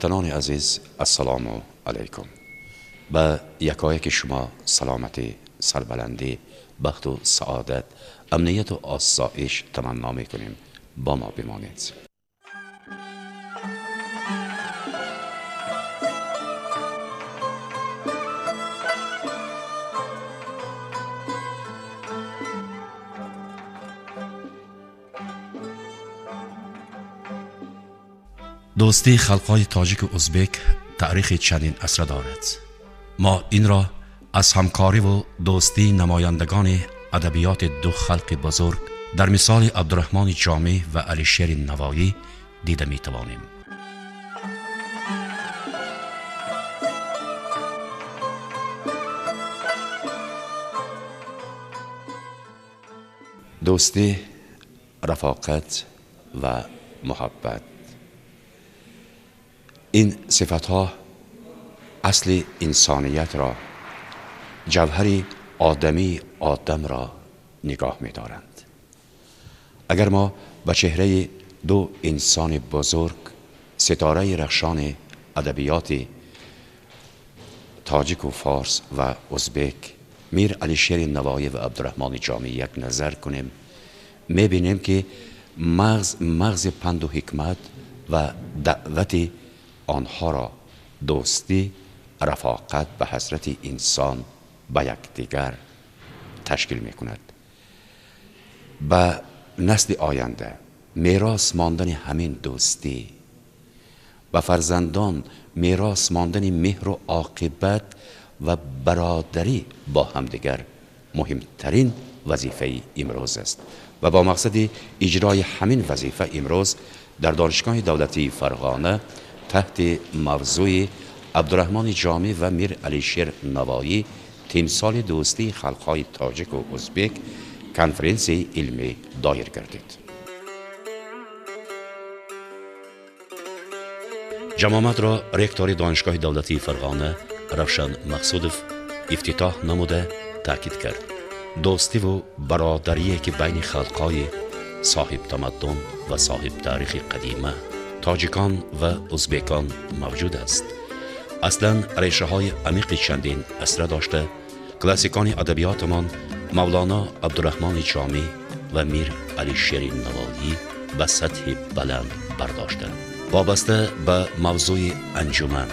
هموطنان عزیز السلام علیکم. به یکایک شما سلامتی، سربلندی، بخت و سعادت، امنیت و آسایش تمنا میکنیم. با ما بمانید. دوستی خلقای تاجیک و ازبک تاریخ چندین عصر دارد. ما این را از همکاری و دوستی نمایندگان ادبیات دو خلق بزرگ در مثال عبدالرحمن جامی و علیشیر نوایی دیده می توانیم. دوستی، رفاقت و محبت، این صفتها اصل انسانیت را، جوهر آدم را نگاه می دارند. اگر ما به چهره دو انسان بزرگ، ستاره رخشان ادبیات تاجیک و فارس و ازبک، میر علیشیر نوایی و عبدالرحمن جامی یک نظر کنیم، می بینیم که مغز پند و حکمت و دعوت آنها را دوستی، رفاقت به حضرت انسان به یکدیگر تشکیل می کند. به نسل آینده میراث ماندن همین دوستی، به فرزندان میراث ماندن مهر و عاقبت و برادری با همدیگر مهمترین وظیفه امروز است و با مقصد اجرای همین وظیفه امروز در دانشگاه دولتی فرغانه تحت موضوع عبدالرحمن جامی و میر علیشیر نوایی تمثال دوستی خلقهای تاجیک و ازبک کنفرانسی علمی دایر گردید. جماعت را رکتور دانشگاه دولتی فرغانه روشن مقصودف افتتاح نموده تاکید کرد. دوستی و برادری که بین خلقهای صاحب تمدن و صاحب تاریخ قدیمه تاجیکان و ازبکان موجود است. اصلا ریشه های عمیق چندین عصر داشته. کلاسیکان ادبیاتمان مولانا عبدالرحمن جامی و میر علیشیر نوایی به سطح بلند برداشتند. وابسته به موضوع انجمن،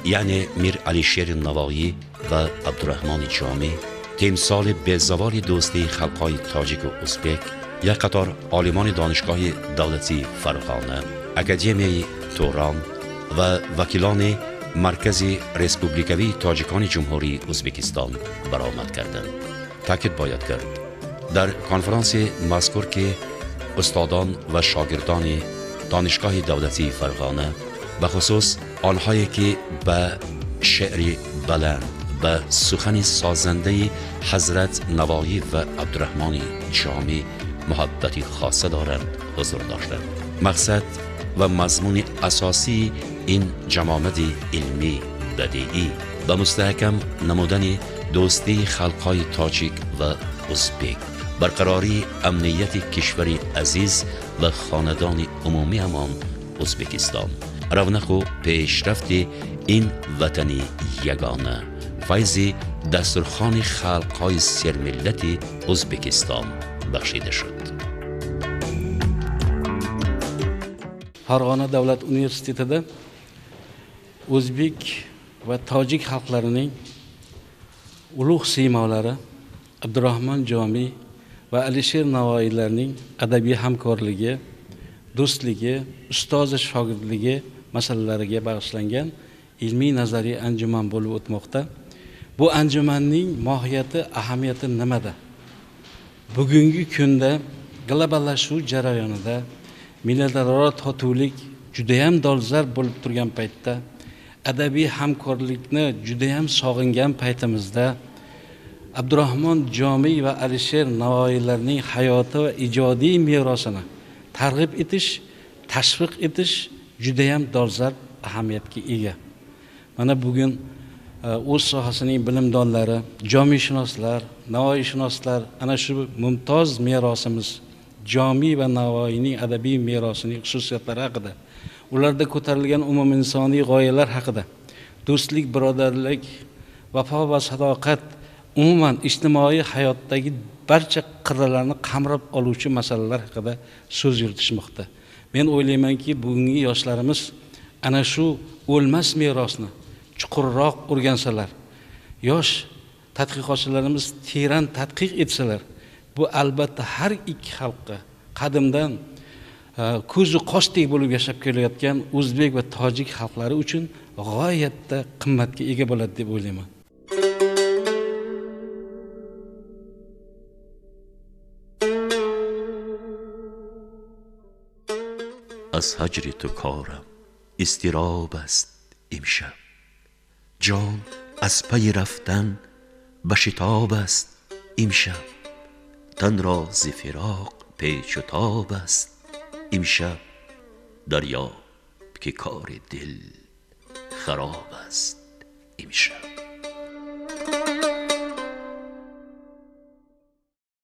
یعنی میر علیشیر نوایی و عبدالرحمن جامی تمثال بی‌زوال دوستی خلقهای تاجیک و ازبک، یک قطار عالمان دانشگاه دولتی فرغانه، اکادمی توران و وکیلان مرکز ریسپوبلیکوی تاجیکان جمهوری ازبکستان برآمد کردند. تاکید باید کرد در کنفرانس مذکور که استادان و شاگردان دانشگاه دولتی فرغانه به خصوص آنهایی که به شعر بلند، به سخن سازنده حضرت نوایی و عبدالرحمن جامی محبتی خاصه دارند حضور داشتند. مقصد و مضمون اساسی این جماعت علمی بدیعی به مستحکم نمودن دوستی خلقهای تاجیک و ازبک، برقراری امنیت کشوری عزیز و خاندان عمومی همان ازبکستان، رونق و پیشرفت این وطن یگانه، فیض دسترخوان خلقهای سرملت ازبکستان بخشیده شد. Farg'ona davlat universitetida o'zbek va tojik xalqlarining ulug' siymolari Abdurrahmon Jomiy va Alisher Navoiylarning adabiy hamkorligi, do'stligi, ustoz shogirdligi masalalariga bag'ishlangan ilmiy nazariy anjuman bo'lib o'tmoqda. Bu anjumanning mohiyati, ahamiyati nimada? Bugungi kunda globallashuv jarayonida millatlararo totuvlik judayam dolzarb bo'lib turgan paytda, adabiy hamkorlikni judayam sog'ingan paytimizda Abdurrahmon Jomiy va Alisher Navoiylarning hayoti va ijodiy merosini targ'ib etish, tashviq etish judayam dolzarb ahamiyatga ega. Mana bugun o'z sohasining bilimdonlari, jomiyshunoslar, navoiyshunoslar ana shu mumtoz merosimiz Jomiy va Navoiyning adabiy merosining xususiyatlari haqida, ularda ko'tarilgan umuminsoniy g'oyalar haqida, do'stlik, birodarlik, vafo va sadoqat, umuman ijtimoiy hayotdagi barcha qirralarni qamrab oluvchi masalalar haqida so'z yuritishmoqda. Men o'ylaymanki, bugungi yoshlarimiz ana shu o'lmas merosni chuqurroq o'rgansalar, yosh tadqiqotchilarimiz teran tadqiq etsalar, bu albatta har ikki xalqqa qadimdan ko'zi qoshdek bo'lib yashab kelayotgan o'zbek va tojik xalqlari uchun g'oyatda qimmatga ega bo'ladi deb o'ylayman. از هجر تو کارم اضطراب است امشب، جان از پی رفتن به شتاب است امشب، تن را ز فراق پیچ و تاب است امشب، دریاب که کار دل خراب است امشب.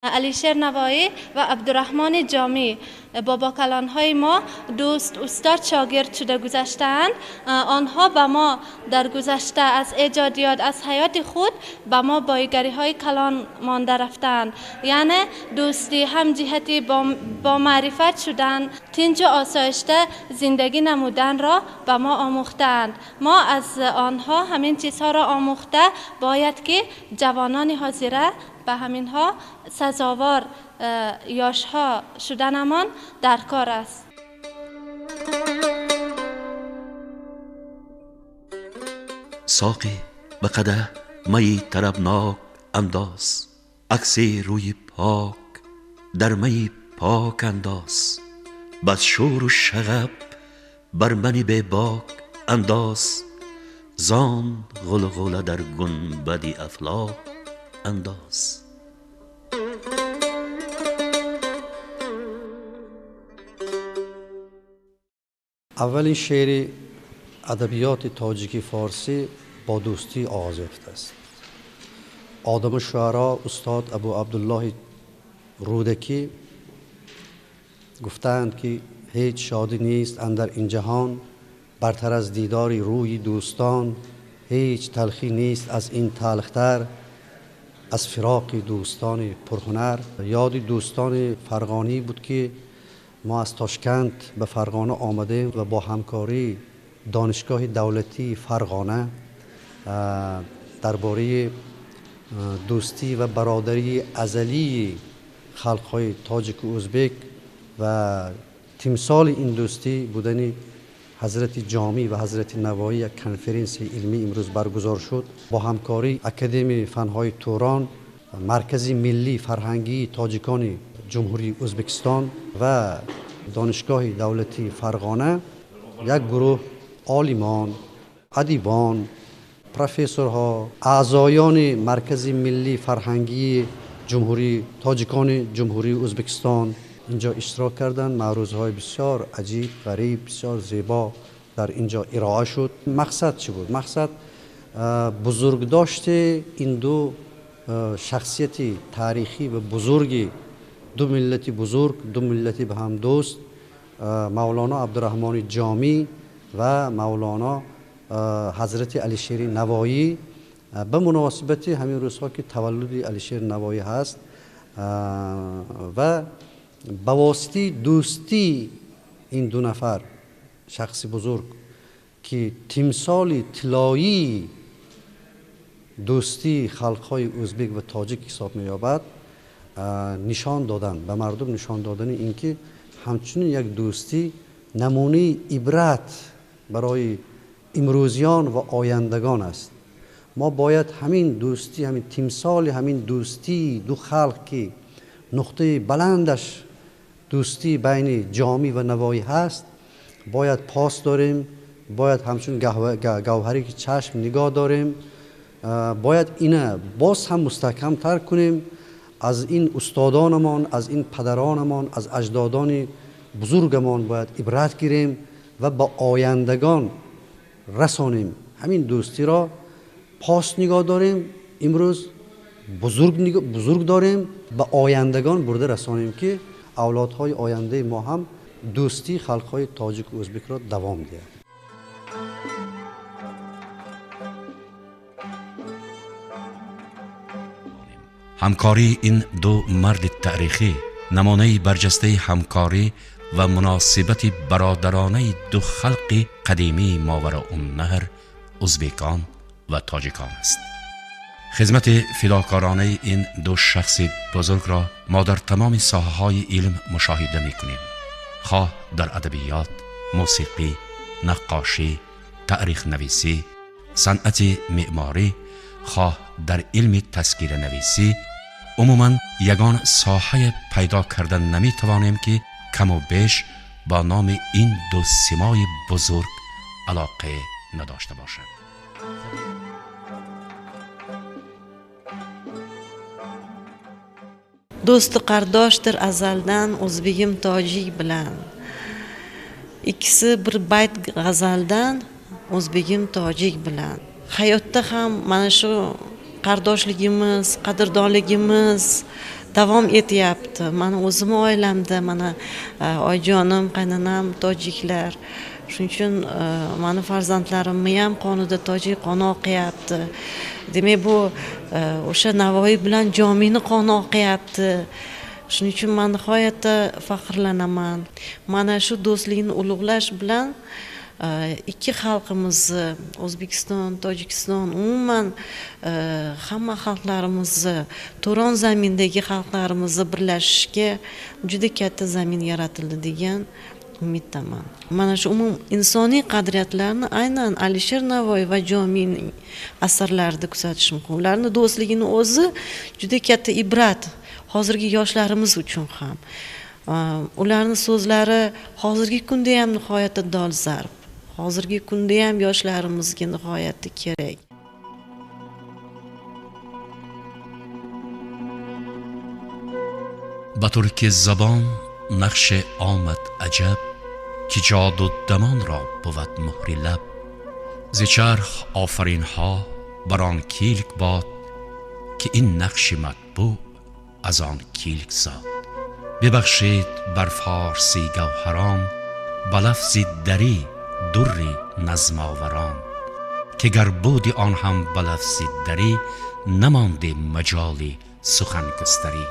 علیشیر نوایی و عبدالرحمن جامی بابا کلان های ما دوست استاد شاگرد شده گذشتند. آنها به ما در گذشته از ایجادیات از حیات خود به ما بایگری های کلان مانده رفتند، یعنی دوستی هم جهتی با معرفت شدن، تنج و آسایشته زندگی نمودن را به ما آموختند. ما از آنها همین چیزها را آموخته باید که جوانان حاضره به همینها سزاوار یاشها شدنمان در کار است. ساقی به قدح می طربناک انداز، عکس روی پاک در می پاک انداز، بس شور و شغب بر من به باک انداز، زان غلغله در گنبد افلاک انداز. اولین شعر ادبیات تاجیکی فارسی با دوستی آغاز یافته است. آدم الشعرا استاد ابو عبدالله رودکی گفتند که هیچ شادی نیست اندر این جهان برتر از دیداری روی دوستان، هیچ تلخی نیست از این تلختر از فراق دوستان پرهنر. یاد دوستان فرغانی بود که ما از تاشکند به فرغانه آمدیم و با همکاری دانشگاه دولتی فرغانه درباره دوستی و برادری ازلی خلق‌های تاجیک و ازبک و تمثال این دوستی بودن حضرت جامی و حضرت نوایی یک کنفرانس علمی امروز برگزار شد. با همکاری اکادمی فنهای توران، مرکز ملی فرهنگی تاجیکان جمهوری ازبکستان و دانشگاه دولتی فرغانه یک گروه عالمان، ادیبان، پروفسورها، اعضایان مرکز ملی فرهنگی جمهوری تاجیکان جمهوری ازبکستان اینجا اشتراک کردند. معروضهای بسیار عجیب، غریب، بسیار زیبا در اینجا ارائه شد. مقصد چی بود؟ مقصد بزرگداشت این دو شخصیت تاریخی و بزرگی، دو ملت بزرگ، دو ملت به هم دوست، مولانا عبدالرحمن جامی و مولانا حضرت علیشیر نوایی، به مناسبت همین روزها که تولد علیشیر نوایی هست و به واسطه دوستی این دو نفر شخص بزرگ که تمثال طلایی دوستی خلقهای ازبک و تاجیک حساب می‌یابد نشان دادن به مردم، نشان دادن اینکه همچنین یک دوستی نمونه عبرت برای امروزیان و آیندگان است. ما باید همین دوستی، همین تمثال همین دوستی دو خلق که نقطه بلندش دوستی بین جامی و نوایی هست باید پاس داریم، باید همچون گوهری که چشم نگاه داریم، باید اینه باز هم مستحکم تر کنیم، از این استادانمان، از این پدرانمان، از اجدادان بزرگمان باید عبرت گیریم و با آیندگان رسانیم. همین دوستی را پاس نگاه داریم، امروز بزرگ داریم، به آیندگان برده رسانیم که اولادهای آینده ما هم دوستی خلقهای تاجیک و ازبک را دوام دهد. همکاری این دو مرد تاریخی نمونه برجسته همکاری و مناسبت برادرانه دو خلق قدیمی ماوراءالنهر ازبکان و تاجیکان است. خدمت فداکارانه این دو شخص بزرگ را ما در تمام ساحه‌های علم مشاهده می‌کنیم، خواه در ادبیات، موسیقی، نقاشی، تاریخ نویسی، صنعت معماری، خواه در علم تذکیر نویسی. عموماً یگان ساحه پیدا کردن نمی‌توانیم که کم و بیش با نام این دو سیمای بزرگ علاقه نداشته باشد. do'sti qardoshdir azaldan o'zbegim tojik bilan. Ikkisi bir bayt g'azaldan o'zbegim tojik bilan. Hayotda ham mana shu qardoshligimiz, qadrdonligimiz davom etyapti. Mana o'zim oilamda mana oyijonim, qaynonam tojiklar. Shuning uchun mani farzandlarimni ham qonida tojik qoni oqyapti. Demak bu o'sha Navoiy bilan Jomiyni qoni oqyapti. Shuning uchun men nihoyatda faxrlanaman. Mana shu do'stlikni ulug'lash bilan ikki xalqimizni, O'zbekiston, Tojikiston, umuman hamma xalqlarimizni, To'ron zamindagi xalqlarimizni birlashishiga juda katta zamin yaratildi degan umiddaman. Mana shu umum insoniy qadriyatlarni aynan Alisher Navoiy va Jomiyning asarlarida kuzatish mumkin. Ularning do'stligini o'zi juda katta ibrat hozirgi yoshlarimiz uchun ham. Ularning so'zlari hozirgi kunda ham nihoyatda dolzarb. Hozirgi kunda ham yoshlarimizga nihoyatda kerak. با ترک زبان نقش آمد عجب که جاد و دمان را بود مهر لب. ز چرخ آفرین ها بران کیلک باد که این نقش مطبوع از آن کیلک زاد. ببخشید بر فارسی گوهران با لفظ دری در نظم آوران که گر بودی آن هم با لفظ دری نمانده مجالی سخن گستری.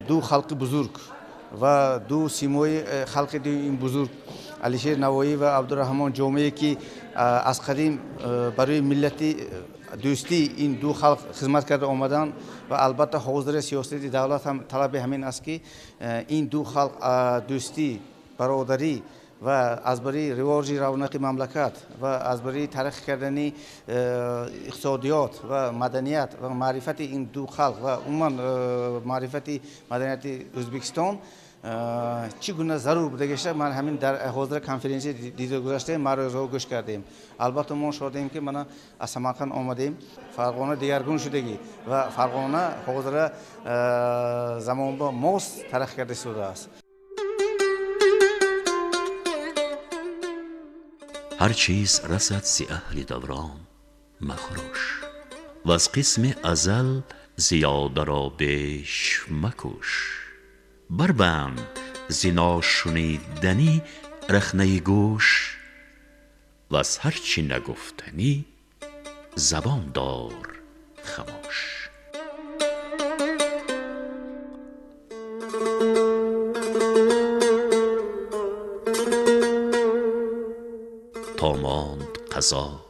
دو خلق بزرگ و دو سیمای خلق این بزرگ علیشیر نوایی و عبدالرحمن جامعی که از قدیم برای ملت دوستی این دو خلق خدمت کرده آمدن و البته حوزه سیاسی دولت هم طلب همین است که این دو خلق دوستی، برادری و از برای رواج رونق مملکت و از برای ترقی کردن اقتصادیات و مدنیت و معرفت این دو خلق و عموما معرفت مدنیت ازبکستان چگونه ضرور بوده گشته. من همین در حوزه کنفرانسی دیده گذشته ما رو گوش کردیم. البته ما شدیم که من از سمرقند آمدیم. فرقانه دیگرگون شدگی و فرقانه حوزه زمان با ماست ترقی کرده شده است. هر چیز رسد ز اهل دوران مخروش و از قسم ازل زیاده را بیش مکوش. بربند ز ناشنیدنی رخنه گوش و از هر چی نگفتنی زبان دار خموش. تا ماند قضا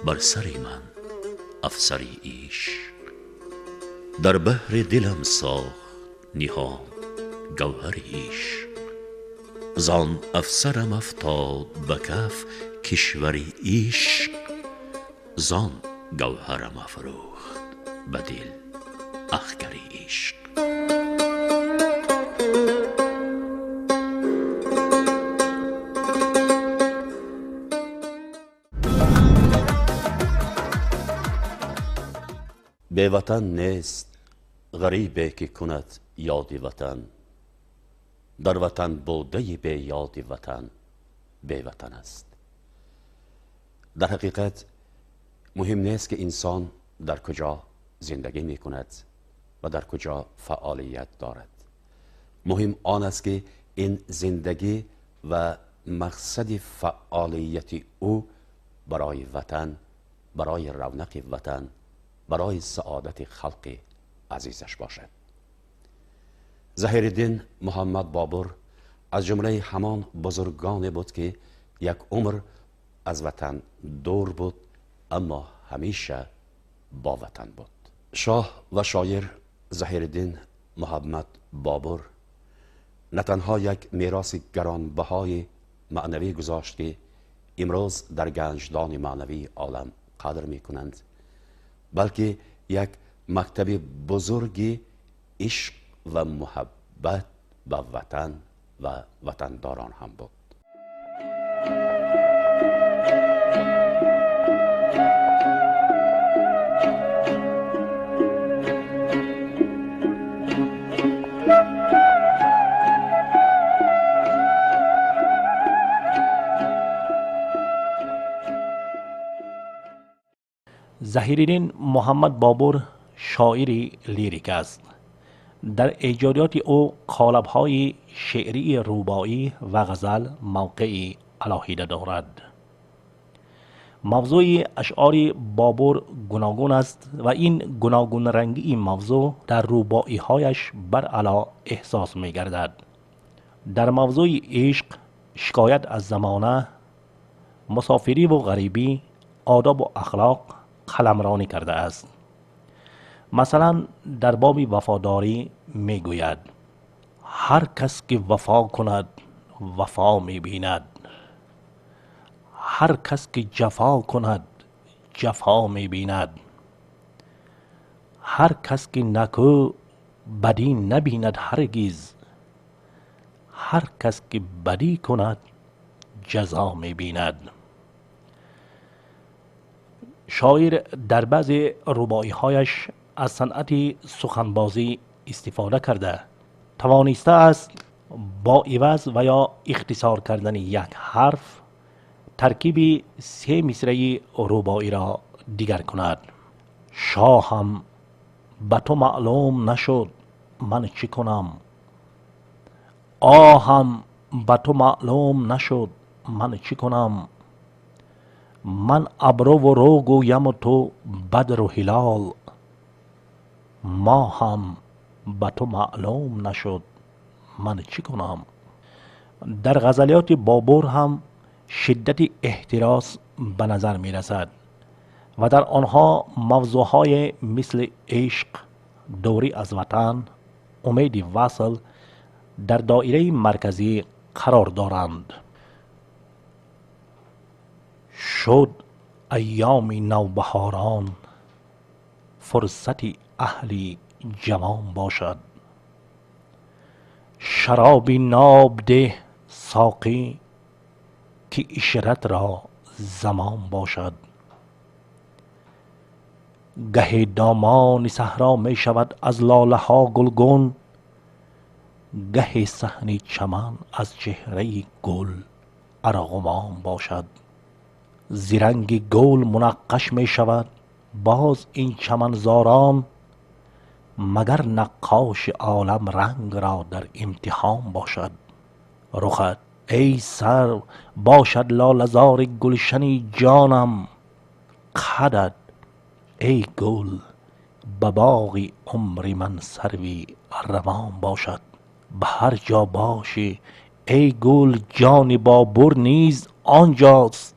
بر سر من افسری عشق، در بحر دلم ساخت نهان گوهر عشق. زان افسرم افتاد به کف کشوری عشق، زان گوهرم افروخت به دل اخگری عشق. به وطن نیست غریبه که کند یاد وطن، در وطن بوده به یاد وطن به وطن است. در حقیقت مهم نیست که انسان در کجا زندگی می کند و در کجا فعالیت دارد. مهم آن است که این زندگی و مقصد فعالیت او برای وطن، برای رونق وطن، برای سعادت خلق عزیزش باشد. ظهیرالدین محمد بابر از جمله همان بزرگانی بود که یک عمر از وطن دور بود، اما همیشه با وطن بود. شاه و شاعر ظهیرالدین محمد بابر نه تنها یک میراث گرانبهای معنوی گذاشت که امروز در گنجدان معنوی عالم قدر می کنند، بلکه یک مکتب بزرگ عشق و محبت به وطن و وطنداران هم بود. ظهیرالدین محمد بابر شاعری لیریک است. در ایجادیات او قالب‌های شعری رباعی و غزل موقعی علاهیده دارد. موضوع اشعار بابر گوناگون است و این گوناگون رنگی موضوع در رباعی‌هایش برعلا احساس می‌گردد. در موضوع عشق، شکایت از زمانه، مسافری و غریبی، آداب و اخلاق قلمرانی کرده است. مثلا در باب وفاداری می گوید: هر کس که وفا کند وفا می بیند، هر کس که جفا کند جفا می بیند، هر کس که نکو بدی نبیند هرگز، هر کس که بدی کند جزا می بیند. شاعر در بعض رباعی‌هایش از صنعت سخنبازی استفاده کرده توانسته است با عوض و یا اختصار کردن یک حرف ترکیب 3 مصرع رباعی را دیگر کند. شاهم به تو معلوم نشد من چی کنم، آهم به تو معلوم نشد من چی کنم، من ابرو و رو گویم و تو بدر و هلال، ماهم به تو معلوم نشد من چی کنم. در غزلیات بابر هم شدت احتراس به نظر می رسد و در آنها موضوعهای مثل عشق، دوری از وطن، امید وصل در دایره مرکزی قرار دارند. شد ایام نوبهاران فرصت اهلی جوان باشد، شرابی ناب ده ساقی که عشرت را زمان باشد. گه دامان صحرا می شود از لاله ها گلگون، گه صحن چمن از چهره گل ارغوان باشد. زرنگ گل منقش می شود باز این چمنزاران، مگر نقاش عالم رنگ را در امتحان باشد. رخت ای سر باشد لاله‌زار گلشنی جانم، قدت ای گل به باغ عمر من سروی روان باشد. به هر جا باشی ای گل جان بابر نیز آنجاست،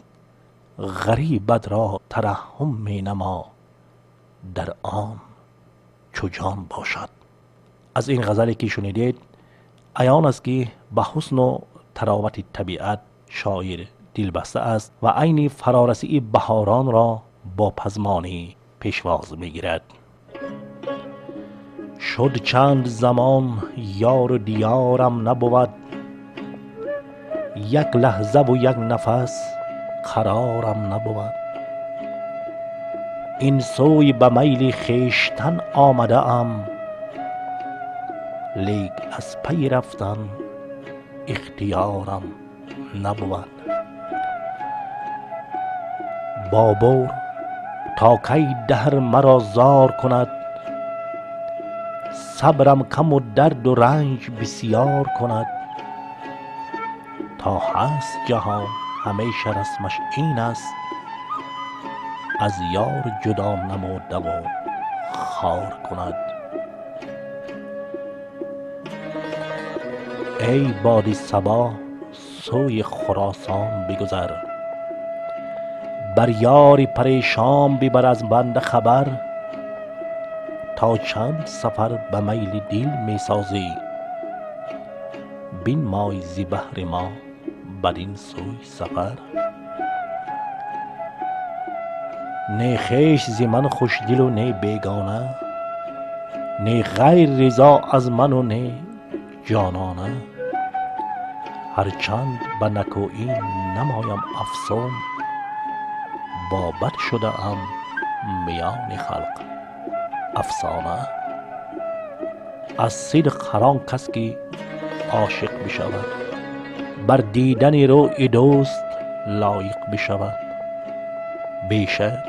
غریبت را ترحم می نما در آن چو جان باشد. از این غزلی که شنیدید عیان است که به حسن و طراوت طبیعت شاعر دلبسته است و عین فرارسی بهاران را با پزمانی پیشواز می گیرد. شد چند زمان یار و دیارم نبود، یک لحظه و یک نفس قرارم نبود. این سوی به میل خویشتن آمده ام، لیک از پی رفتن اختیارم نبود. بابر تا کی دهر مرا زار کند، صبرم کم و درد و رنج بسیار کند. تا هست جهان همیشه رسمش این است، از یار جدا نموده و خوار کند. ای بادی صبا سوی خراسان بگذر، بر یاری پریشان ببر از بنده خبر. تا چند سفر به میل دل می سازی، بین مای زی بحر ما بدین سوی سفر. نه خویش زی من خوش دل و نه بیگانه، نه غیر رضا از من و نه جانانه. هرچند به نکویی نمایم افسون، با بد شده ام میان خلق افسانه. از صدق هر آن کس که عاشق بشود، بر دیدن روی دوست لایق بشود. بیشک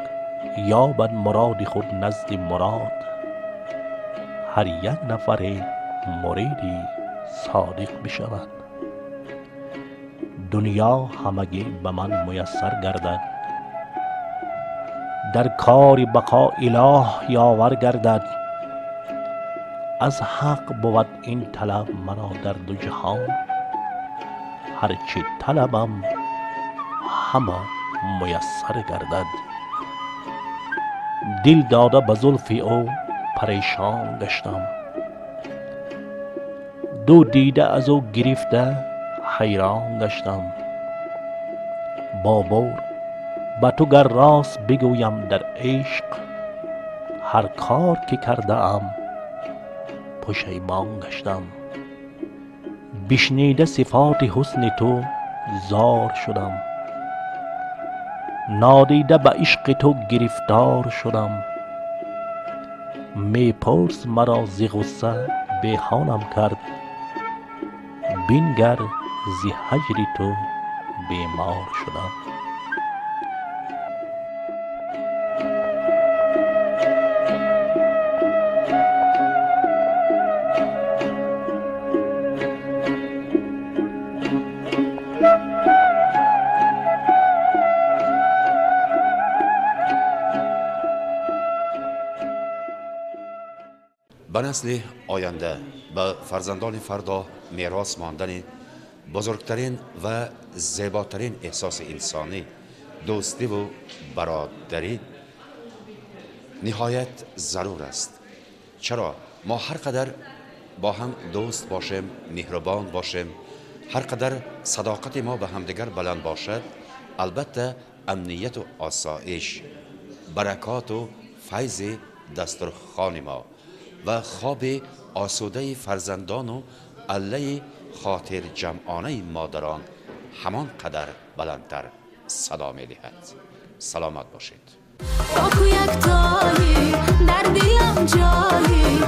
یابد مراد خود نزد مراد، هر یک نفر مریدی صادق بشود. دنیا همگی به من میسر گردد، در کار بقا اله یاور گردد. از حق بود این طلب مرا در دو جهان، هرچی طلبم همه میسر گردد. دل داده به زلف او پریشان گشتم، دو دیده از او گرفته حیران گشتم. بابور به تو گر راست بگویم در عشق، هر کار که کرده ام پشیمان گشتم. بشنیده صفات حسن تو زار شدم، نادیده به عشق تو گرفتار شدم. می پرس مرا ز غصه بیهانم کرد، بینگر ز هجر تو بیمار شدم. به نسل آینده به فرزندان فردا میراث ماندن بزرگترین و زیباترین احساس انسانی، دوستی و برادری نهایت ضرور است. چرا ما هر قدر با هم دوست باشیم، مهربان باشیم، هر قدر صداقت ما به همدیگر بلند باشد، البته امنیت و آسایش، برکات و فیض دسترخوان ما و خواب آسوده فرزندان و عله خاطر جمعانه مادران همان قدر بلندتر صدا می دهد. سلامت باشید. یک تایی در دلم جایی